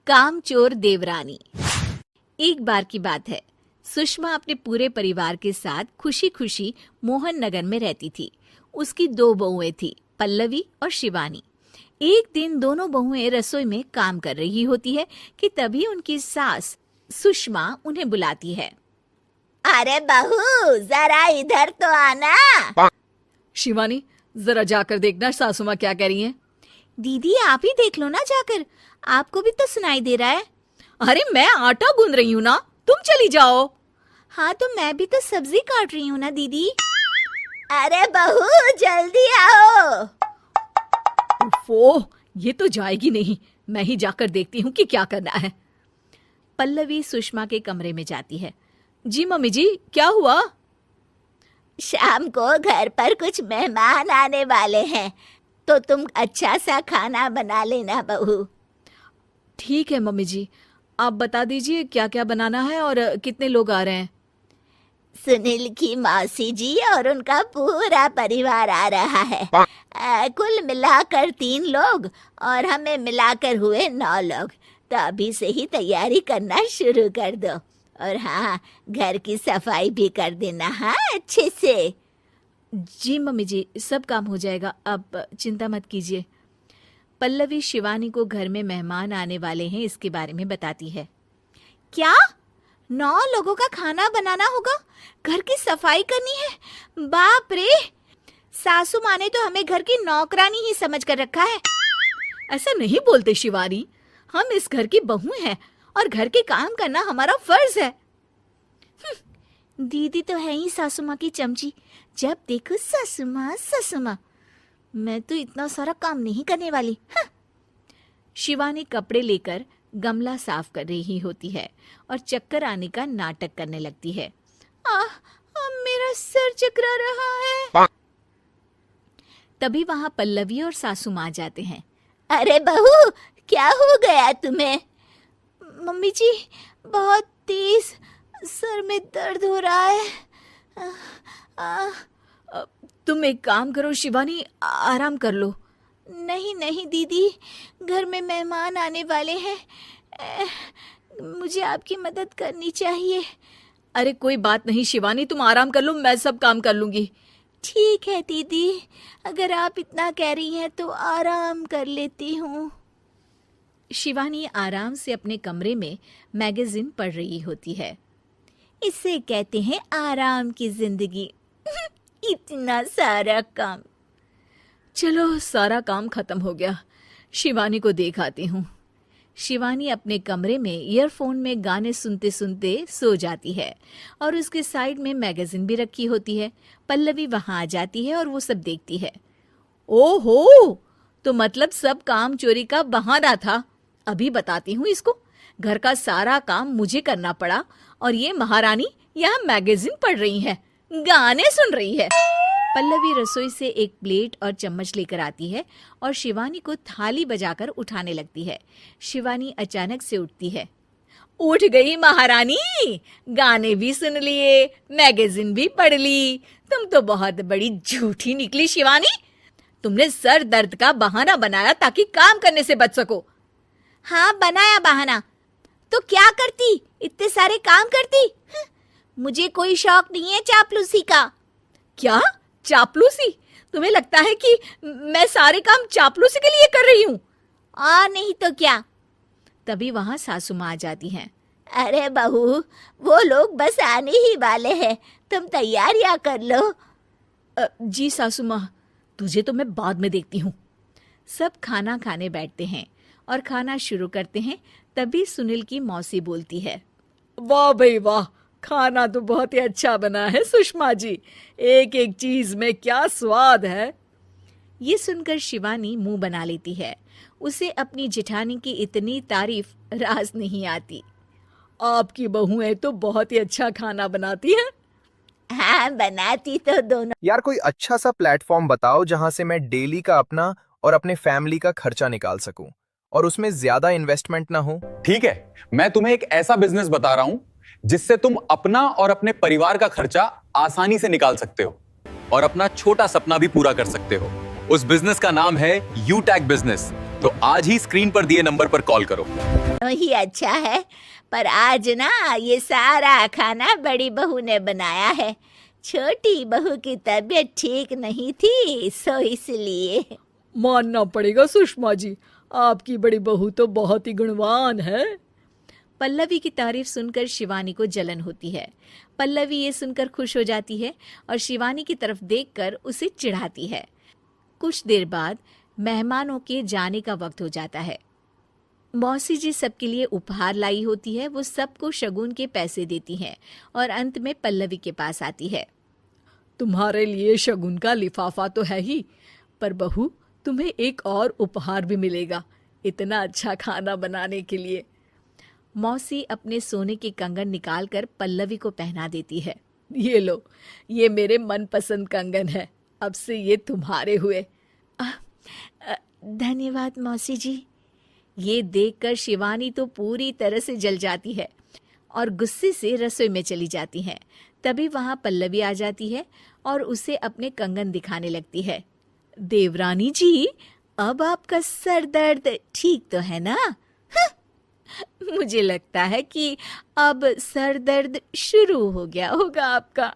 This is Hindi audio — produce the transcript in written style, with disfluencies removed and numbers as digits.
कामचोर देवरानी। एक बार की बात है, सुषमा अपने पूरे परिवार के साथ खुशी खुशी मोहन नगर में रहती थी। उसकी 2 बहुएं थी, पल्लवी और शिवानी। एक दिन दोनों बहुएं रसोई में काम कर रही होती है कि तभी उनकी सास सुषमा उन्हें बुलाती है। अरे बहू, जरा इधर तो आना। शिवानी, जरा जाकर देखना सासू माँ क्या कह रही हैं। दीदी आप ही देख लो ना जाकर, आपको भी तो सुनाई दे रहा है। अरे मैं आटा गूंद रही हूँ ना, तुम चली जाओ। हाँ तो मैं भी तो सब्जी काट रही हूँ ना दीदी। अरे बहू, जल्दी आओ। ओफो, ये तो जाएगी नहीं। मैं ही जाकर देखती हूँ कि क्या करना है। पल्लवी सुषमा के कमरे में जाती है। जी मम्मी जी, क्या हुआ? शाम को घर पर कुछ मेहमान आने वाले हैं, तो तुम अच्छा सा खाना बना लेना बहू। ठीक है मम्मी जी, आप बता दीजिए क्या क्या बनाना है और कितने लोग आ रहे हैं। सुनील की मौसी जी और उनका पूरा परिवार आ रहा है। कुल मिलाकर 3 लोग और हमें मिलाकर हुए 9 लोग। तो अभी से ही तैयारी करना शुरू कर दो। और हाँ, घर की सफाई भी कर देना, हाँ, अच्छे से। जी मम्मी जी, सब काम हो जाएगा, आप चिंता मत कीजिए। पल्लवी शिवानी को घर में मेहमान आने वाले हैं इसके बारे में बताती है। क्या 9 लोगों का खाना बनाना होगा, घर की सफाई करनी है? बाप रे, सासू माँ ने तो हमें घर की नौकरानी ही समझ कर रखा है। ऐसा नहीं बोलते शिवानी, हम इस घर की बहू हैं और घर के काम करना हमारा फर्ज है। दीदी तो है ही सासू माँ की चमची, जब देखो सासू माँ सासू माँ। मैं तो इतना सारा काम नहीं करने वाली। शिवानी कपड़े लेकर गमला साफ कर रही होती है और चक्कर आने का नाटक करने लगती है। मेरा सर चकरा रहा है। तभी वहां पल्लवी और सासू माँ जाते हैं। अरे बहू, क्या हो गया तुम्हें? मम्मी जी, बहुत तेज सर में दर्द हो रहा है। तुम एक काम करो शिवानी, आराम कर लो। नहीं नहीं दीदी, घर में मेहमान आने वाले हैं, मुझे आपकी मदद करनी चाहिए। अरे कोई बात नहीं शिवानी, तुम आराम कर लो, मैं सब काम कर लूंगी। ठीक है दीदी, अगर आप इतना कह रही हैं तो आराम कर लेती हूँ। शिवानी आराम से अपने कमरे में मैगजीन पढ़ रही होती है। इसे कहते हैं आराम की जिंदगी। इतना सारा काम। चलो, सारा काम खत्म हो गया, शिवानी को देख आती हूँ। शिवानी अपने कमरे में ईयरफोन में गाने सुनते सुनते सो जाती है और उसके साइड में मैगजीन भी रखी होती है। पल्लवी वहां आ जाती है और वो सब देखती है। ओहो, तो मतलब सब काम चोरी का बहाना था। अभी बताती हूँ इसको। घर का सारा काम मुझे करना पड़ा और ये महारानी यहाँ मैगजीन पढ़ रही है, गाने सुन रही है। पल्लवी रसोई से एक प्लेट और चम्मच लेकर आती है और शिवानी को थाली बजाकर उठाने लगती है। शिवानी अचानक से उठती है। उठ गई महारानी, गाने भी सुन लिए, मैगजीन भी पढ़ ली। तुम तो बहुत बड़ी झूठी निकली शिवानी। तुमने सर दर्द का बहाना बनाया ताकि काम करने से बच सको। हाँ, बनाया बहाना, तो क्या करती, इतने सारे काम करती। मुझे कोई शौक नहीं है चापलूसी का। क्या चापलूसी? तुम्हें लगता है कि मैं सारे काम चापलूसी के लिए कर रही हूँ? और नहीं तो क्या। तभी वहां सासू माँ आ जाती हैं। अरे बहू, वो लोग बस आने ही वाले हैं, तुम तैयारियां कर लो। जी सासू माँ, तुझे तो मैं बाद में देखती हूँ। सब खाना खाने बैठते हैं और खाना शुरू करते हैं। तभी सुनील की मौसी बोलती है। वाह भाई वाह, खाना तो बहुत ही अच्छा बना है सुषमा जी, एक एक चीज में क्या स्वाद है। ये सुनकर शिवानी मुंह बना लेती है। उसे अपनी जेठानी की इतनी तारीफ रास नहीं आती। आपकी बहुएं तो बहुत ही अच्छा खाना बनाती हैं। हाँ, बनाती तो दोनों। यार कोई अच्छा सा प्लेटफॉर्म बताओ जहां से मैं डेली का अपना और अपने फैमिली का खर्चा निकाल सकूं और उसमें ज्यादा इन्वेस्टमेंट ना हो। ठीक है, मैं तुम्हें एक ऐसा बिजनेस बता रहा हूं जिससे तुम अपना और अपने परिवार का खर्चा आसानी से निकाल सकते हो और अपना छोटा सपना भी पूरा कर सकते हो। उस बिजनेस का नाम है यूटैग बिजनेस। तो आज ही स्क्रीन पर दिए नंबर पर कॉल करो। ही अच्छा है, पर आज ना ये सारा खाना बड़ी बहू ने बनाया है। छोटी बहू की तबीयत ठीक नहीं थी, सो इसलिए। मानना पड़ेगा सुषमा जी, आपकी बड़ी बहू तो बहुत ही गुणवान है। पल्लवी की तारीफ सुनकर शिवानी को जलन होती है। पल्लवी ये सुनकर खुश हो जाती है और शिवानी की तरफ देखकर उसे चिढ़ाती है। कुछ देर बाद मेहमानों के जाने का वक्त हो जाता है। मौसी जी सबके लिए उपहार लाई होती है। वो सबको शगुन के पैसे देती हैं और अंत में पल्लवी के पास आती है। तुम्हारे लिए शगुन का लिफाफा तो है ही, पर बहू तुम्हें एक और उपहार भी मिलेगा इतना अच्छा खाना बनाने के लिए। मौसी अपने सोने के कंगन निकालकर पल्लवी को पहना देती है। ये लो, ये मेरे मनपसंद कंगन है, अब से ये तुम्हारे हुए। धन्यवाद मौसी जी। ये देखकर शिवानी तो पूरी तरह से जल जाती है और गुस्से से रसोई में चली जाती है। तभी वहां पल्लवी आ जाती है और उसे अपने कंगन दिखाने लगती है। देवरानी जी, अब आपका सर दर्द ठीक तो है ना? मुझे लगता है कि अब सर दर्द शुरू हो गया होगा आपका।